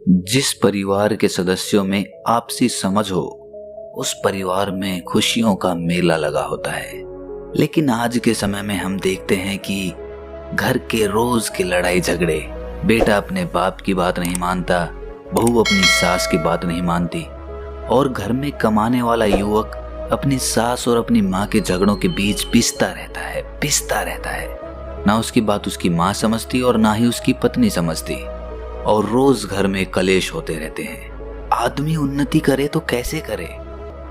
जिस परिवार के सदस्यों में आपसी समझ हो, उस परिवार में खुशियों का मेला लगा होता है। लेकिन आज के समय में हम देखते हैं कि घर के रोज के लड़ाई झगड़े, बेटा अपने बाप की बात नहीं मानता, बहू अपनी सास की बात नहीं मानती, और घर में कमाने वाला युवक अपनी सास और अपनी माँ के झगड़ों के बीच पिसता रहता है। ना उसकी बात उसकी माँ समझती और ना ही उसकी पत्नी समझती, और रोज घर में कलेश होते रहते हैं। आदमी उन्नति करे तो कैसे करे,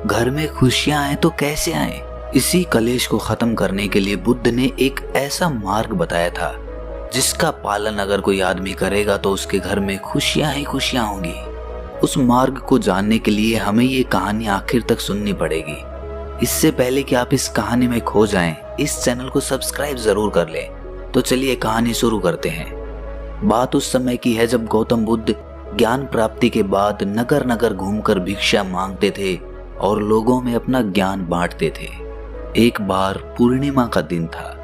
घर में खुशियां आए तो कैसे आए। इसी कलेश को खत्म करने के लिए बुद्ध ने एक ऐसा मार्ग बताया था जिसका पालन अगर कोई आदमी करेगा तो उसके घर में खुशियां ही खुशियां होंगी। उस मार्ग को जानने के लिए हमें ये कहानी आखिर तक सुननी पड़ेगी। इससे पहले कि आप इस कहानी में खो जाएं, इस चैनल को सब्सक्राइब जरूर कर लें। तो चलिए कहानी शुरू करते हैं। बात उस समय की है जब गौतम बुद्ध ज्ञान प्राप्ति के बाद नगर नगर घूमकर भिक्षा मांगते थे और लोगों में अपना ज्ञान बांटते थे। एक बार पूर्णिमा का दिन था।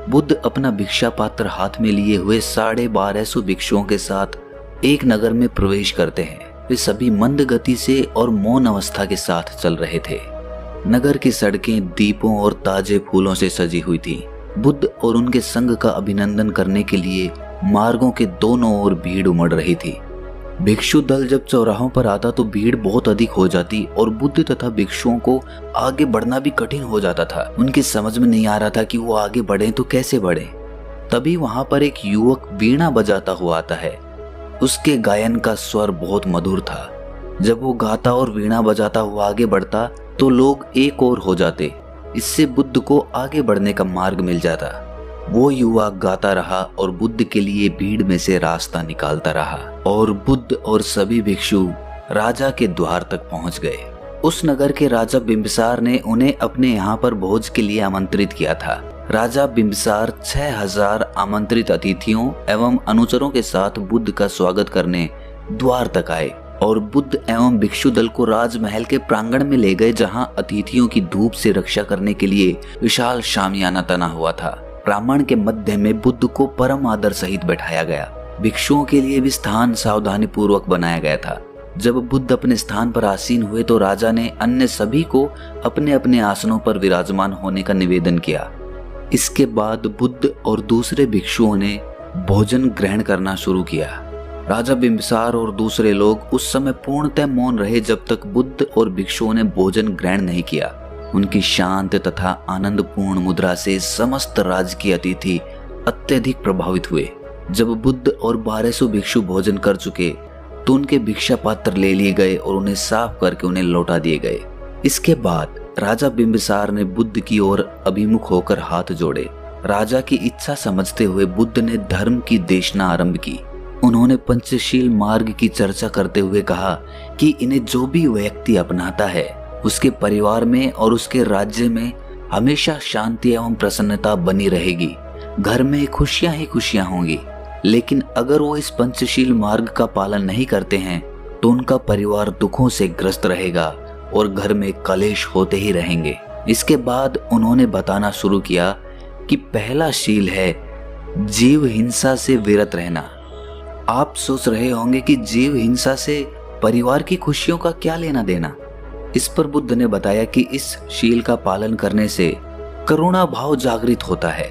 बुद्ध अपना भिक्षा पात्र हाथ में लिए हुए 1250 भिक्षुओं के साथ एक नगर में प्रवेश करते हैं। वे सभी मंद गति से और मौन अवस्था के साथ चल रहे थे। नगर की सड़कें दीपों और ताजे फूलों से सजी हुई थी। बुद्ध और उनके संघ का अभिनंदन करने के लिए मार्गों के दोनों ओर भीड़ उमड़ रही थी। भिक्षु दल जब चौराहों पर आता तो भीड़ बहुत अधिक हो जाती और बुद्ध तथा भिक्षुओं को आगे बढ़ना भी कठिन हो जाता था। उनकी समझ में नहीं आ रहा था कि वो आगे बढ़े तो कैसे बढ़े। तभी वहां पर एक युवक वीणा बजाता हुआ आता है। उसके गायन का स्वर बहुत मधुर था। जब वो गाता और वीणा बजाता हुआ आगे बढ़ता तो लोग एक और हो जाते। इससे बुद्ध को आगे बढ़ने का मार्ग मिल जाता। वो युवा गाता रहा और बुद्ध के लिए भीड़ में से रास्ता निकालता रहा, और बुद्ध और सभी भिक्षु राजा के द्वार तक पहुंच गए। उस नगर के राजा बिंबिसार ने उन्हें अपने यहाँ पर भोज के लिए आमंत्रित किया था। राजा बिंबिसार 6000 आमंत्रित अतिथियों एवं अनुचरों के साथ बुद्ध का स्वागत करने द्वार तक आए और बुद्ध एवं भिक्षु दल को राजमहल के प्रांगण में ले गए, जहाँ अतिथियों की धूप से रक्षा करने के लिए विशाल शामियाना तना हुआ था। प्रांगण के मध्य में बुद्ध को परम आदर सहित बैठाया गया। भिक्षुओं के लिए भी स्थान सावधानी पूर्वक बनाया गया था। जब बुद्ध अपने स्थान पर आसीन हुए तो राजा ने अन्य सभी को अपने अपने आसनों पर विराजमान होने का निवेदन किया। इसके बाद बुद्ध और दूसरे भिक्षुओं ने भोजन ग्रहण करना शुरू किया। राजा बिंबिसार और दूसरे लोग उस समय पूर्णतः मौन रहे जब तक बुद्ध और भिक्षुओं ने भोजन ग्रहण नहीं किया। उनकी शांत तथा आनंदपूर्ण मुद्रा से समस्त राज्य के अतिथि अत्यधिक प्रभावित हुए। जब बुद्ध और 1200 भिक्षु भोजन कर चुके तो उनके भिक्षा पात्र ले लिए गए और उन्हें साफ करके उन्हें लौटा दिए गए। इसके बाद राजा बिंबिसार ने बुद्ध की ओर अभिमुख होकर हाथ जोड़े। राजा की इच्छा समझते हुए बुद्ध ने धर्म की देशना आरंभ की। उन्होंने पंचशील मार्ग की चर्चा करते हुए कहा कि इन्हें जो भी व्यक्ति अपनाता है उसके परिवार में और उसके राज्य में हमेशा शांति एवं प्रसन्नता बनी रहेगी। घर में खुशियां ही खुशियां होंगी। लेकिन अगर वो इस पंचशील मार्ग का पालन नहीं करते हैं तो उनका परिवार दुखों से ग्रस्त रहेगा और घर में कलेश होते ही रहेंगे। इसके बाद उन्होंने बताना शुरू किया कि पहला शील है जीव हिंसा से विरत रहना। आप सोच रहे होंगे कि जीव हिंसा से परिवार की खुशियों का क्या लेना देना। इस पर बुद्ध ने बताया कि इस शील का पालन करने से करुणा भाव जागृत होता है।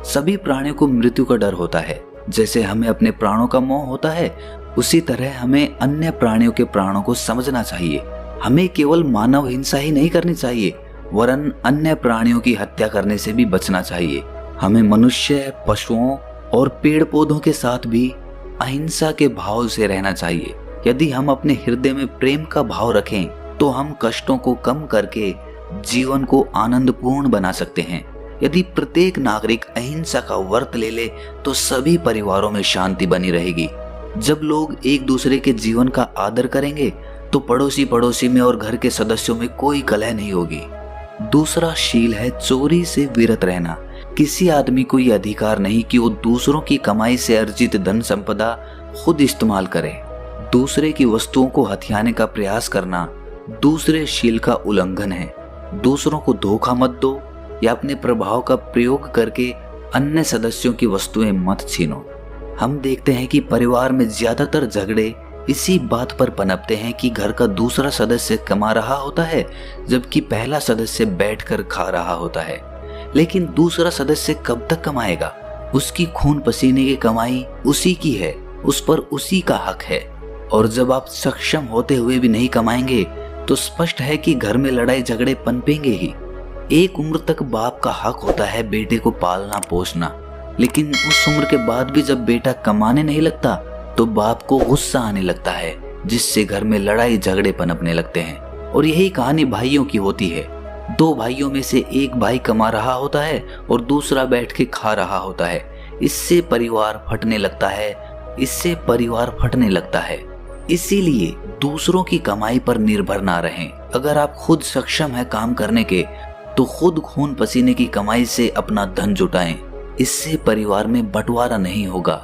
सभी प्राणियों को मृत्यु का डर होता है। जैसे हमें अपने प्राणों का मोह होता है, उसी तरह हमें अन्य प्राणियों के प्राणों को समझना चाहिए। हमें केवल मानव हिंसा ही नहीं करनी चाहिए, वरन अन्य प्राणियों की हत्या करने से भी बचना चाहिए। हमें मनुष्य, पशुओं और पेड़ पौधों के साथ भी अहिंसा के भाव से रहना चाहिए। यदि हम अपने हृदय में प्रेम का भाव रखें तो हम कष्टों को कम करके जीवन को आनंदपूर्ण बना सकते हैं। यदि प्रत्येक नागरिक अहिंसा का व्रत ले ले तो सभी परिवारों में शांति बनी रहेगी। जब लोग एक दूसरे के जीवन का आदर करेंगे तो पड़ोसी में और घर के सदस्यों में कोई कलह नहीं होगी। दूसरा शील है चोरी से विरत रहना। किसी आदमी को यह अधिकार नहीं कि वो दूसरों की कमाई से अर्जित धन संपदा खुद इस्तेमाल करे। दूसरे की वस्तुओं को हथियाने का प्रयास करना दूसरे शील का उल्लंघन है। दूसरों को धोखा मत दो या अपने प्रभाव का प्रयोग करके अन्य सदस्यों की वस्तुएं मत छीनो। हम देखते हैं कि परिवार में ज्यादातर झगड़े इसी बात पर पनपते हैं कि घर का दूसरा सदस्य कमा रहा होता है जबकि पहला सदस्य बैठकर खा रहा होता है। लेकिन दूसरा सदस्य कब तक कमाएगा? उसकी खून पसीने की कमाई उसी की है, उस पर उसी का हक है। और जब आप सक्षम होते हुए भी नहीं कमाएंगे तो स्पष्ट है कि घर में लड़ाई झगड़े पनपेंगे ही। एक उम्र तक बाप का हक होता है बेटे को पालना पोसना, लेकिन उस उम्र के बाद भी जब बेटा कमाने नहीं लगता तो बाप को गुस्सा आने लगता है, जिससे घर में लड़ाई झगड़े पनपने लगते हैं। और यही कहानी भाइयों की होती है। दो भाइयों में से एक भाई कमा रहा होता है और दूसरा बैठ के खा रहा होता है। इससे परिवार फटने लगता है। इसीलिए दूसरों की कमाई पर निर्भर ना रहें। अगर आप खुद सक्षम हैं काम करने के तो खुद खून पसीने की कमाई से अपना धन जुटाएं। इससे परिवार में बंटवारा नहीं होगा।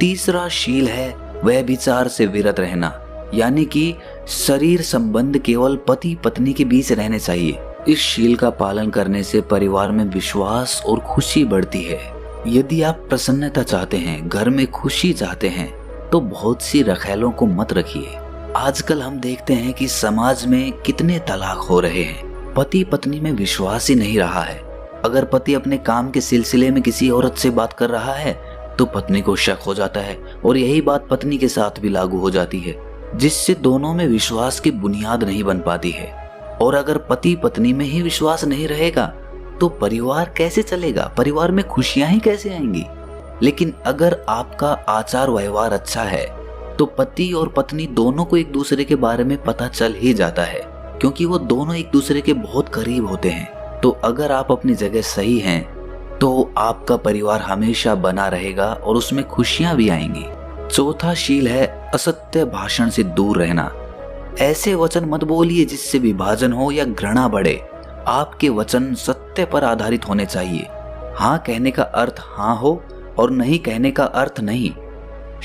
तीसरा शील है व्यभिचार से विरत रहना, यानी कि शरीर संबंध केवल पति पत्नी के बीच रहने चाहिए। इस शील का पालन करने से परिवार में विश्वास और खुशी बढ़ती है। यदि आप प्रसन्नता चाहते हैं, घर में खुशी चाहते हैं, तो बहुत सी रखेलों को मत रखिए। आजकल हम देखते हैं कि समाज में कितने तलाक हो रहे हैं। पति पत्नी में विश्वास ही नहीं रहा है। अगर पति अपने काम के सिलसिले में किसी औरत से बात कर रहा है तो पत्नी को शक हो जाता है, और यही बात पत्नी के साथ भी लागू हो जाती है, जिससे दोनों में विश्वास की बुनियाद नहीं बन पाती है। और अगर पति पत्नी में ही विश्वास नहीं रहेगा तो परिवार कैसे चलेगा? परिवार में खुशियां ही कैसे आएंगी? लेकिन अगर आपका आचार व्यवहार अच्छा है तो पति और पत्नी दोनों को एक दूसरे के बारे में पता चल ही जाता है, क्योंकि वो दोनों एक दूसरे के बहुत करीब होते हैं। तो अगर आप अपनी जगह सही हैं तो आपका परिवार हमेशा बना रहेगा और उसमें खुशियां भी आएंगी। चौथा शील है असत्य भाषण से दूर रहना। ऐसे वचन मत बोलिए जिससे विभाजन हो या घृणा बढ़े। आपके वचन सत्य पर आधारित होने चाहिए। हाँ कहने का अर्थ हाँ हो और नहीं कहने का अर्थ नहीं।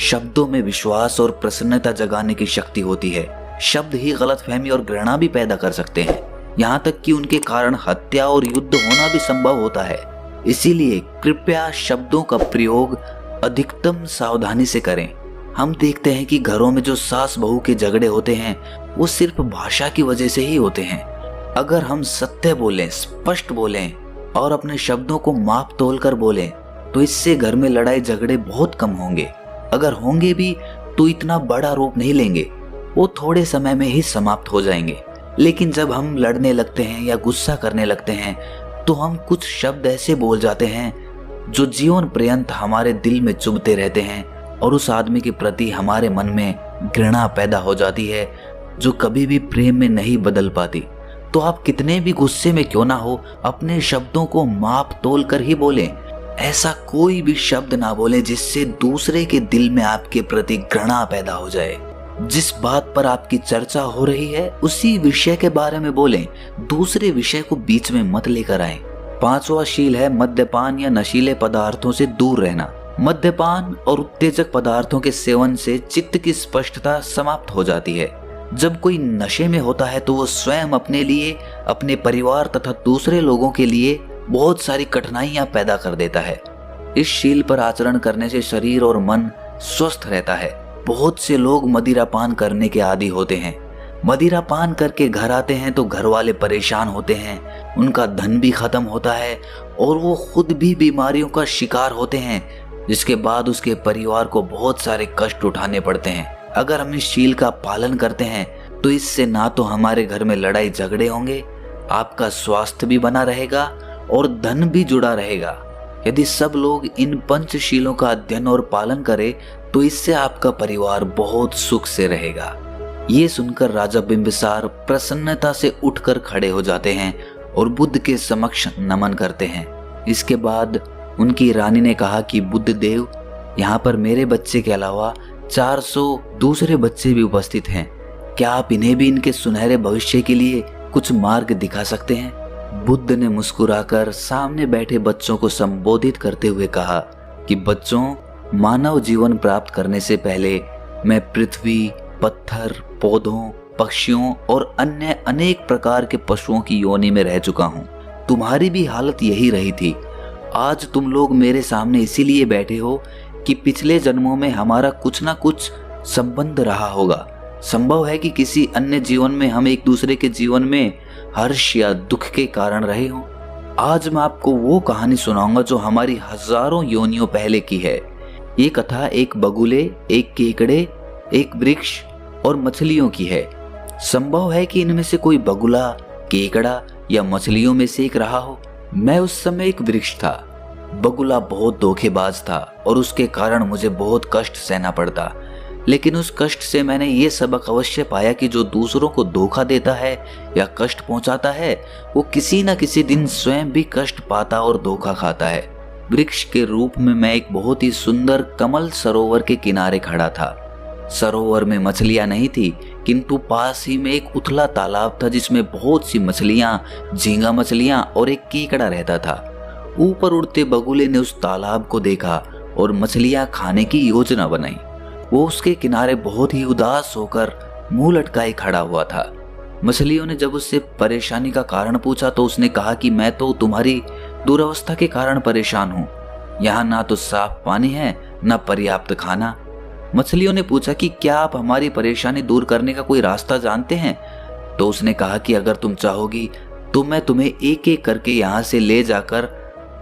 शब्दों में विश्वास और प्रसन्नता जगाने की शक्ति होती है। शब्द ही गलतफहमी और घृणा भी पैदा कर सकते हैं, यहाँ तक कि उनके कारण हत्या और युद्ध होना भी संभव होता है। इसीलिए कृपया शब्दों का प्रयोग अधिकतम सावधानी से करें। हम देखते हैं कि घरों में जो सास बहू के झगड़े होते हैं वो सिर्फ भाषा की वजह से ही होते हैं। अगर हम सत्य बोलें, स्पष्ट बोलें और अपने शब्दों को माप तोल कर बोलें तो इससे घर में लड़ाई झगड़े बहुत कम होंगे। अगर होंगे भी तो इतना बड़ा रूप नहीं लेंगे, वो थोड़े समय में ही समाप्त हो जाएंगे। लेकिन जब हम लड़ने लगते हैं या गुस्सा करने लगते हैं तो हम कुछ शब्द ऐसे बोल जाते हैं जो जीवन पर्यंत हमारे दिल में चुभते रहते हैं और उस आदमी के प्रति हमारे मन में घृणा पैदा हो जाती है, जो कभी भी प्रेम में नहीं बदल पाती। तो आप कितने भी गुस्से में क्यों ना हो, अपने शब्दों को माप तोल कर ही बोलें। ऐसा कोई भी शब्द ना बोलें जिससे दूसरे के दिल में आपके प्रति घृणा पैदा हो जाए। जिस बात पर आपकी चर्चा हो रही है उसी विषय के बारे में बोलें, दूसरे विषय को बीच में मत लेकर आएं। पांचवा शील है मद्यपान या नशीले पदार्थों से दूर रहना। मद्यपान और उत्तेजक पदार्थों के सेवन से चित्त की स्पष्टता समाप्त हो जाती है। जब कोई नशे में होता है तो वो स्वयं अपने लिए, अपने परिवार तथा दूसरे लोगों के लिए बहुत सारी कठिनाइयां पैदा कर देता है। इस शील पर आचरण करने से शरीर और मन स्वस्थ रहता है। बहुत से लोग मदिरा पान करने के आदी होते हैं। मदिरा पान करके घर आते हैं तो घर वाले परेशान होते हैं, उनका धन भी खत्म होता है और वो खुद भी बीमारियों का शिकार होते हैं, जिसके बाद उसके परिवार को बहुत सारे कष्ट उठाने पड़ते हैं। अगर हम इस शील का पालन करते हैं तो इससे ना तो हमारे घर में लड़ाई झगड़े होंगे, आपका स्वास्थ्य भी बना रहेगा और धन भी जुड़ा रहेगा। यदि सब लोग इन पंचशीलों का अध्ययन और पालन करें तो इससे आपका परिवार बहुत सुख से रहेगा। ये सुनकर राजा बिंबिसार प्रसन्नता से उठकर खड़े हो जाते हैं और बुद्ध के समक्ष नमन करते हैं। इसके बाद उनकी रानी ने कहा कि बुद्ध देव, यहाँ पर मेरे बच्चे के अलावा 400 दूसरे बच्चे भी उपस्थित हैं। क्या आप इन्हें भी इनके सुनहरे भविष्य के लिए कुछ मार्ग दिखा सकते हैं? बुद्ध ने मुस्कुराकर सामने बैठे बच्चों को संबोधित करते हुए कहा कि बच्चों, मानव जीवन प्राप्त करने से पहले मैं पृथ्वी, पत्थर, पौधों, पक्षियों और अन्य अनेक प्रकार के पशुओं की योनि में रह चुका हूँ। तुम्हारी भी हालत यही रही थी। आज तुम लोग मेरे सामने इसीलिए बैठे हो कि पिछले जन्मों में हमारा कुछ ना कुछ संबंध रहा होगा। संभव है कि किसी अन्य जीवन में हम एक दूसरे के जीवन में हर्ष या दुख के कारण रहे हों। आज मैं आपको वो कहानी सुनाऊंगा जो हमारी हजारों योनियों पहले की है। ये कथा एक बगुले, एक केकड़े, एक वृक्ष और मछलियों की है। संभव है कि इनमें से कोई बगुला, केकड़ा या मछलियों में से एक रहा हो। मैं उस समय एक वृक्ष था। बगुला बहुत धोखेबाज था और उसके कारण मुझे बहुत कष्ट सहना पड़ता। लेकिन उस कष्ट से मैंने ये सबक अवश्य पाया कि जो दूसरों को धोखा देता है या कष्ट पहुंचाता है, वो किसी न किसी दिन स्वयं भी कष्ट पाता और धोखा खाता है। वृक्ष के रूप में मैं एक बहुत ही सुंदर कमल सरोवर के किनारे खड़ा था। सरोवर में मछलियां नहीं थी, किंतु पास ही में एक उथला तालाब था जिसमें बहुत सी मछलियां, झींगा मछलियां और एक केकड़ा रहता था। ऊपर उड़ते बगुले ने उस तालाब को देखा और मछलियां खाने की योजना बनाई। वो उसके किनारे बहुत ही उदास होकर मुंह लटकाए खड़ा हुआ था। मछलियों ने जब उससे परेशानी का कारण पूछा तो उसने कहा कि मैं तो तुम्हारी दुर्अवस्था के कारण परेशान हूँ। यहाँ ना तो साफ पानी है, ना पर्याप्त खाना। मछलियों ने पूछा कि क्या आप हमारी परेशानी दूर करने का कोई रास्ता जानते हैं? तो उसने कहा कि अगर तुम चाहोगी तो मैं तुम्हें एक एक करके यहाँ से ले जाकर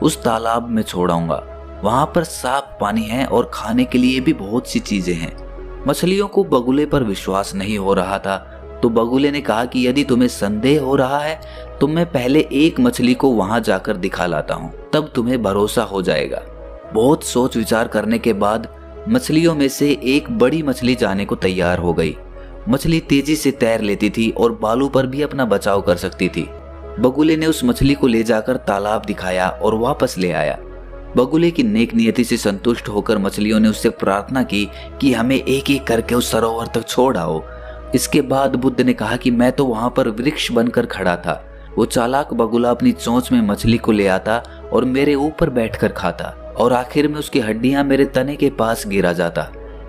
उस तालाब में छोड़ाऊंगा। वहां पर साफ पानी है और खाने के लिए भी बहुत सी चीजें हैं। मछलियों को बगुले पर विश्वास नहीं हो रहा था, तो बगुले ने कहा कि यदि तुम्हें संदेह हो रहा है तो मैं पहले एक मछली को वहां जाकर दिखा लाता हूँ, तब तुम्हें भरोसा हो जाएगा। बहुत सोच विचार करने के बाद मछलियों में से एक बड़ी मछली जाने को तैयार हो गई। मछली तेजी से तैर लेती थी और बालू पर भी अपना बचाव कर सकती थी। बगुले ने उस मछली को ले जाकर तालाब दिखाया और वापस ले आया। बगुले की नेक नियति से संतुष्ट होकर मछलियों ने उससे प्रार्थना की कि हमें एक एक करके उस सरोवर तक छोड़ आओ। इसके बाद बुद्ध ने कहा कि मैं तो वहां पर वृक्ष बनकर खड़ा था। वो चालाक बगुला अपनी चोंच में मछली को ले आता और मेरे ऊपर बैठकर खाता और आखिर में उसकी हड्डियां मेरे तने के पास गिरा जाता।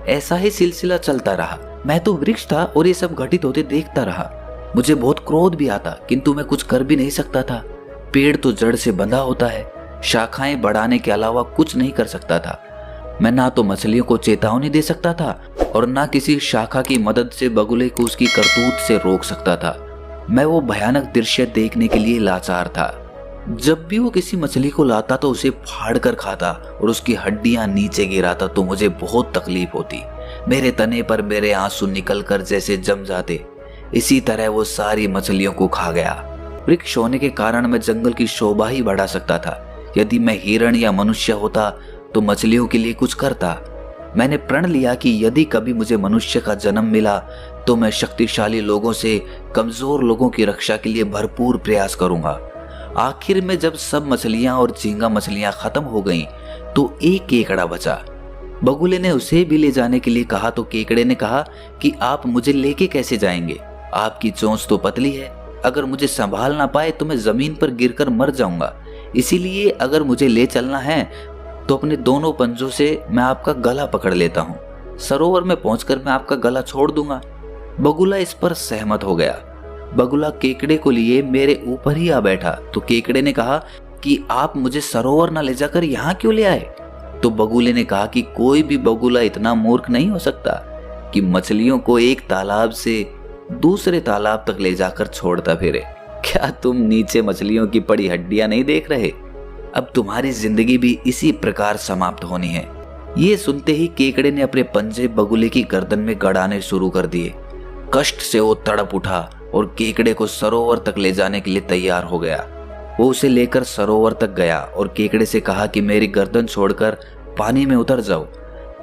ऐसा ही सिलसिला चलता रहा। मैं तो वृक्ष था और ये सब घटित होते देखता रहा। मुझे बहुत क्रोध भी आता, किंतु मैं कुछ कर भी नहीं सकता था। पेड़ तो जड़ से बंधा होता है, शाखाएं बढ़ाने के अलावा कुछ नहीं कर सकता था। मैं ना तो मछलियों को चेतावनी दे सकता था और ना किसी शाखा की मदद से बगुले को उसकी करतूत से रोक सकता था। मैं वो भयानक दृश्य देखने के लिए लाचार था। जब भी वो किसी मछली को लाता तो उसे फाड़ कर खाता और उसकी हड्डियां नीचे गिराता तो मुझे बहुत तकलीफ होती। मेरे तने पर मेरे आंसू निकल कर जैसे जम जाते। इसी तरह वो सारी मछलियों को खा गया। वृक्ष होने के कारण मैं जंगल की शोभा ही बढ़ा सकता था। यदि मैं हिरण या मनुष्य होता तो मछलियों के लिए कुछ करता। मैंने प्रण लिया कि यदि कभी मुझे मनुष्य का जन्म मिला तो मैं शक्तिशाली लोगों से कमजोर लोगों की रक्षा के लिए भरपूर प्रयास करूंगा। आखिर में जब सब मछलियां और झींगा मछलियां खत्म हो गईं, तो एक केकड़ा बचा। बगुले ने उसे भी ले जाने के लिए कहा तो केकड़े ने कहा कि आप मुझे लेके कैसे जाएंगे? आपकी चोंच तो पतली है। अगर मुझे संभाल ना पाए तो मैं जमीन पर गिरकर मर जाऊंगा। इसीलिए अगर मुझे ले चलना है तो अपने दोनों पंजों से मैं आपका गला पकड़ लेता हूँ। सरोवर में पहुंचकर मैं आपका गला छोड़ दूंगा। बगुला इस पर सहमत हो गया। बगुला केकड़े को लिए मेरे ऊपर ही आ बैठा तो केकड़े ने कहा कि आप मुझे सरोवर न ले जाकर यहाँ क्यों ले आए? तो बगुले ने कहा कि कोई भी बगुला इतना मूर्ख नहीं हो सकता कि मछलियों को एक तालाब से दूसरे तालाब तक ले जाकर छोड़ता फिरे। क्या तुम नीचे मछलियों की पड़ी हड्डियां नहीं देख रहे? अब तुम्हारी जिंदगी भी इसी प्रकार समाप्त होनी है। ये सुनते ही केकड़े ने अपने पंजे बगुले की गर्दन में गड़ाने शुरू कर दिए। कष्ट से वो तड़प उठा और केकड़े को सरोवर तक ले जाने के लिए तैयार हो गया। वो उसे लेकर सरोवर तक गया और केकड़े से कहा कि मेरी गर्दन छोड़कर पानी में उतर जाओ।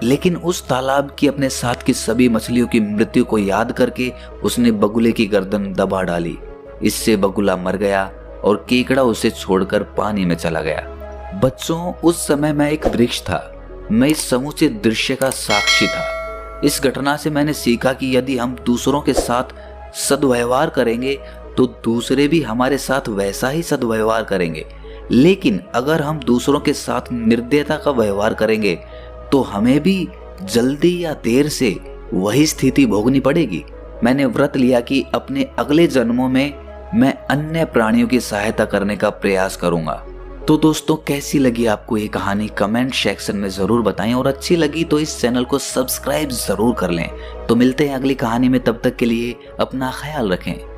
लेकिन उस तालाब की अपने साथ की सभी मछलियों की मृत्यु को याद करके उसने बगुले की गर्दन दबा डाली। इससे बगुला मर गया और केकड़ा उसे छोड़कर पानी में चला गया। बच्चों, उस समय मैं एक वृक्ष था। मैं इस समूचे दृश्य का साक्षी था। इस घटना से मैंने सीखा कि यदि हम दूसरों के साथ सद्व्यवहार करेंगे तो दूसरे भी हमारे साथ वैसा ही सद्व्यवहार करेंगे। लेकिन अगर हम दूसरों के साथ निर्दयता का व्यवहार करेंगे तो हमें भी जल्दी या देर से वही स्थिति भोगनी पड़ेगी। मैंने व्रत लिया कि अपने अगले जन्मों में मैं अन्य प्राणियों की सहायता करने का प्रयास करूंगा। तो दोस्तों, कैसी लगी आपको ये कहानी कमेंट सेक्शन में जरूर बताएं, और अच्छी लगी तो इस चैनल को सब्सक्राइब जरूर कर लें। तो मिलते हैं अगली कहानी में, तब तक के लिए अपना ख्याल रखें।